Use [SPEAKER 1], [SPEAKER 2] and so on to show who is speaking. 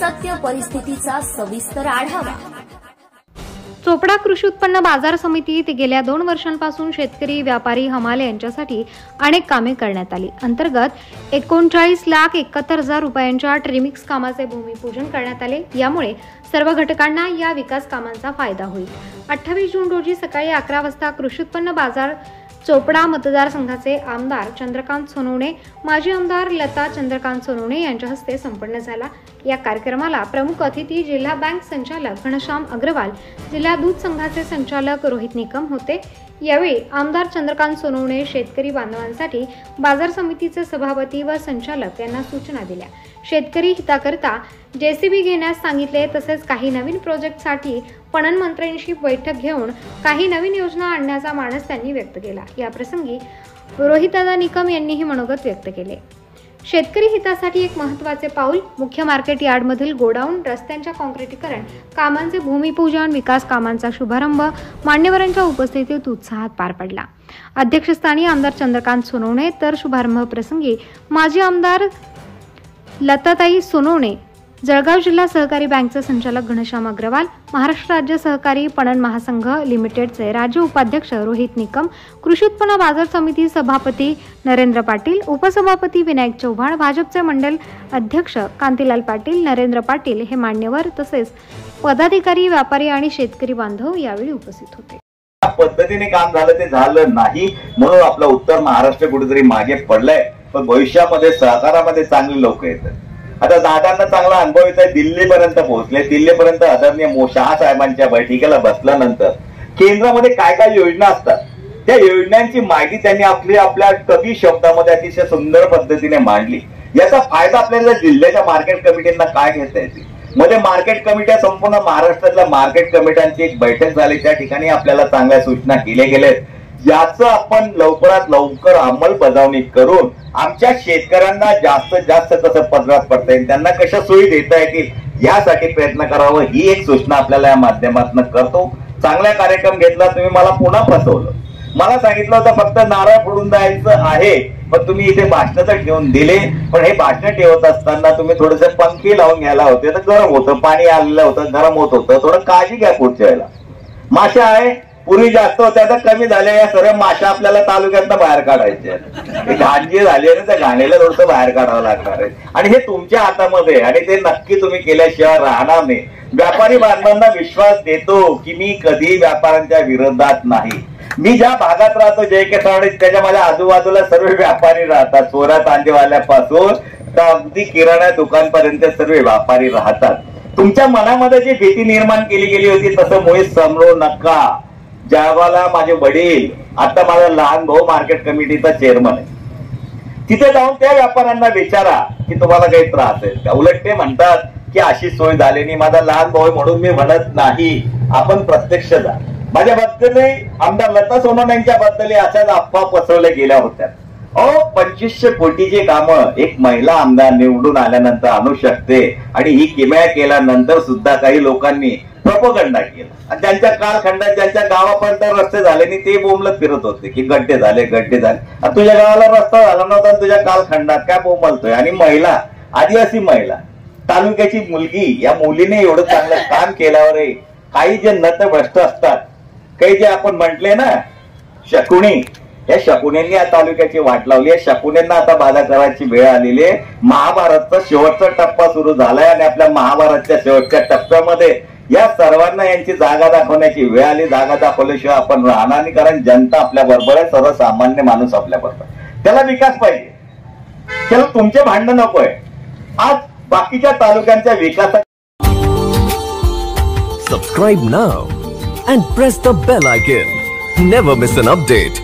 [SPEAKER 1] सत्य परिस्थितीचा सविस्तर आढावा।
[SPEAKER 2] चोपडा कृषी उत्पन्न बाजार समितीत गेल्या 2 वर्षांपासून शेतकरी, व्यापारी, हमाले यांच्यासाठी अनेक कामे करण्यात आली। अंतर्गत 39,71,000 रुपयांच्या ट्रिमिक्स कामाचे भूमिपूजन करण्यात आले। यामुळे सर्व घटकांना या विकास कामांचा फायदा होईल। 28 जून रोजी सकाळी 11 वाजता कृषी उत्पन्न बाजार चोपडा मतदारसंघाचे आमदार चंद्रकांत सोनवणे, माजी आमदार लता चंद्रकांत सोनवणे यांच्या हस्ते संपन्न झाला। या कार्यक्रमाला प्रमुख अतिथी जिल्हा बँक संचालक घनश्याम अग्रवाल, जिल्हा दूध संघाचे संचालक रोहित निकम होते। यावेळी आमदार चंद्रकांत सोनवणे शेतकरी बांधवांसाठी बाजार समितीचे सभापती व संचालक यांना सूचना दिल्या। शेतकरी हिताकरता जेसीबी घेण्यास सांगितले। तसेच काही नवीन प्रोजेक्टसाठी पणन मंत्र्यांशी बैठक घेऊन काही नवीन योजना आणण्याचा मानस त्यांनी व्यक्त केला। या प्रसंगी रोहितदादा निकम यांनीही मनोगत व्यक्त केले। शेतकरी हितासाठी एक महत्त्वाचे पाऊल, मुख्य मार्केट यार्डमधील गोडाऊन रस्त्यांच्या काँक्रिटीकरण कामांचे भूमिपूजन, विकास कामांचा शुभारंभ मान्यवरांच्या उपस्थितीत उत्साहात पार पडला। अध्यक्षस्थानी आमदार चंद्रकांत सोनवणे तर शुभारंभ प्रसंगी माजी आमदार लताताई सोनवणे, जळगाव जिल्हा सहकारी बँकचे संचालक घनश्याम अग्रवाल, महाराष्ट्र राज्य सहकारी पणन महासंघ लिमिटेडचे राज्य उपाध्यक्ष रोहित निकम, कृषी उत्पन्न बाजार समिती सभापती नरेंद्र पाटील, उपसभापती विनायक चव्हाण, भाजपचे मंडल अध्यक्ष कांतीलाल पाटील, नरेंद्र पाटील हे मान्यवर तसेच पदाधिकारी, व्यापारी आणि शेतकरी बांधव यावेळी उपस्थित होते।
[SPEAKER 3] पद्धतीने काम झालं ते झालं नाही म्हणून आपलं उत्तर महाराष्ट्र कुठेतरी मागे पडलंय, पण भविष्यामध्ये सहकारामध्ये चांगले लोक येतात। आता दादांना चांगला अनुभव येत आहे, दिल्लीपर्यंत पोहोचले। दिल्लीपर्यंत आदरणीय शहा साहेबांच्या बैठकीला बसल्यानंतर केंद्रामध्ये काय काय योजना असतात त्या योजनांची माहिती त्यांनी आपल्या कवी शब्दामध्ये अतिशय सुंदर पद्धतीने मांडली। याचा फायदा आपल्याला जिल्ह्याच्या मार्केट कमिटींना काय घेता येते। मध्ये मार्केट कमिट्या संपूर्ण महाराष्ट्रातल्या मार्केट कमिट्यांची एक बैठक झाली, त्या ठिकाणी आपल्याला चांगल्या सूचना केल्या गेल्यात। याचं आपण लवकरात लवकर अंमलबजावणी करून आमच्या शेतकऱ्यांना जास्तीत जास्त कसं पदरात पडता येईल, त्यांना कशा सोयी देता येतील यासाठी प्रयत्न करावा, ही एक सूचना आपल्याला या माध्यमातून करतो। चांगला कार्यक्रम घेतला, तुम्ही मला पुन्हा फसवलं। मला सांगितलं होतं फक्त नारळ फोडून द्यायचं आहे, पण तुम्ही इथे भाषण तर ठेवून दिले, पण हे भाषण ठेवत असताना तुम्ही थोडेसे पंखे लावून घ्यायला होते तर गरम होतं, पाणी आलेलं होतं, गरम होत होतं। थोडं काळजी घ्या पुढच्या वेळेला। माशा आहे पूर्वी जास्त होत्या तर कमी झाल्या, या सर्व माशा आपल्याला तालुक्यातनं बाहेर काढायचे। घाण जे झाली आहे त्या घाणीला थोडंसं बाहेर काढावं लागणार आहे आणि हे तुमच्या हातामध्ये आणि ते नक्की तुम्ही केल्याशिवाय राहणार नाही। व्यापारी बांधवांना विश्वास देतो की मी कधी व्यापाऱ्यांच्या विरोधात नाही। मी ज्या भागात राहतो जयकेसवाडी त्याच्या माझ्या आजूबाजूला सर्व व्यापारी राहतात, चोरा तांदेवाल्यापासून तर अगदी किराणा दुकानपर्यंत सर्व व्यापारी राहतात। तुमच्या मनामध्ये जी भीती निर्माण केली गेली होती तसं मुळीच समरू नका। जळगावला माझे वडील, आता माझा लहान भाऊ मार्केट कमिटीचा चेअरमन आहे, तिथे जाऊन त्या व्यापाऱ्यांना विचारा की तुम्हाला काही त्रास आहे का। उलट ते म्हणतात की अशी सोय झाली नाही। माझा लहान भाऊ म्हणून मी म्हणत नाही, आपण प्रत्यक्ष जा। माझ्याबद्दल आमदार लता सोनवणे यांच्या बद्दल अशाच अफवा पसरवल्या गेल्या होत्या। 2500 कोटीची कामं एक महिला आमदार निवडून आल्यानंतर आणू शकते आणि ही किमया केल्यानंतर सुद्धा काही लोकांनी प्रोपगंडा केला आणि त्यांच्या कालखंडात ज्यांच्या गावापर्यंत रस्ते झाले नाही ते बोंबलत फिरत होते की गड्डे झाले गड्डे झाले। तुझ्या गावाला रस्ता झाला नव्हता, तुझ्या कालखंडात काय बोंबलतोय। आणि महिला, आदिवासी महिला, तालुक्याची मुलगी, या मुलीने एवढं चांगलं काम केल्यावर काही जे नतभ्रष्ट असतात, काही जे आपण म्हटले ना शकुनी, या शकुनींनी या तालुक्याची वाट लावली। या शकुनींना आता बाधा करायची वेळ आलेली आहे। महाभारतचा शेवटचा टप्पा सुरू झालाय आणि आपल्या महाभारतच्या शेवटच्या टप्प्यामध्ये या सर्वांना यांची जागा दाखवण्याची वेळ आली। जागा दाखवल्याशिवाय आपण राहणार नाही, कारण जनता आपल्या बरोबर आहे, सर्वसामान्य माणूस आपल्या बरोबर। त्याला विकास पाहिजे, त्याला तुमचे भांडण नकोय। आज बाकीच्या तालुक्यांच्या विकासात
[SPEAKER 4] subscribe now and press the bell icon. Never miss an update.